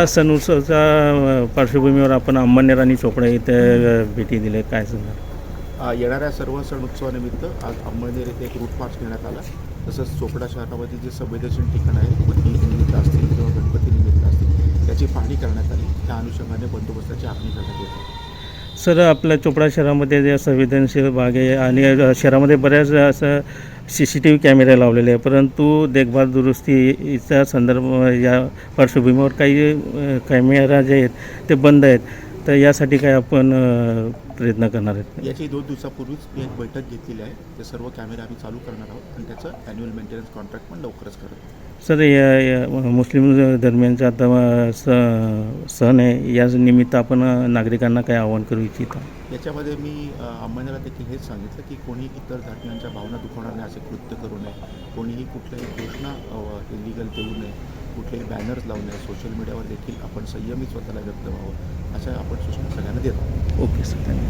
सण उत्सवाच्या पार्श्वभूमीवर आपण अंमळनेर आणि चोपडा इथे भेटी दिल्या, काय सांगा? येणाऱ्या सर्व सण उत्सवानिमित्त आज अंमळनेर येथे एक रूट मार्च घेण्यात आला. तसंच चोपडा शहरामध्ये जे संवेदनशील ठिकाण आहेत, पती निमित्त असतील किंवा गणपती निमित्त असतील, त्याची पाहणी करण्यात आली. त्या अनुषंगाने बंदोबस्ताची आखणी करण्यात येते. सर, आपल्या चोपडा शहरामध्ये जे संवेदनशील भाग आहे आणि शहरामध्ये बऱ्याच असं CCTV कॅमेरे लावलेले आहे, परंतु देखभाल दुरुस्तीचा संदर्भ या पार्श्वभूमीवर काही कॅमेरा जे आहेत ते बंद आहेत. तर यासाठी काय आपण प्रयत्न करणार आहेत? याची 2 दिवसापूर्वीच मी एक बैठक घेतलेली आहे. ते सर्व कॅमेरे आम्ही चालू करणार आहोत आणि त्याचं ॲन्युअल मेंटेनन्स कॉन्ट्रॅक्ट पण लवकरच करत. सर, या मुस्लिम दरम्यानचा आता सण आहे, या निमित्त आपण नागरिकांना काय आवाहन करू इच्छिता? याच्यामध्ये मी अंमळनेरला देखील हेच सांगितलं की कोणी इतर धर्मियांच्या भावना दुखवणार नाही, असे कृत्य करू नये. कोणीही कुठल्याही घोषणा इलिगल देऊ नये, कुठलेही बॅनर्स लावू नये. सोशल मीडियावर देखील आपण संयमित स्वतःला व्यक्त व्हावं, अशा आपण सूचना सगळ्यांना देत आहोत. ओके सर, धन्यवाद.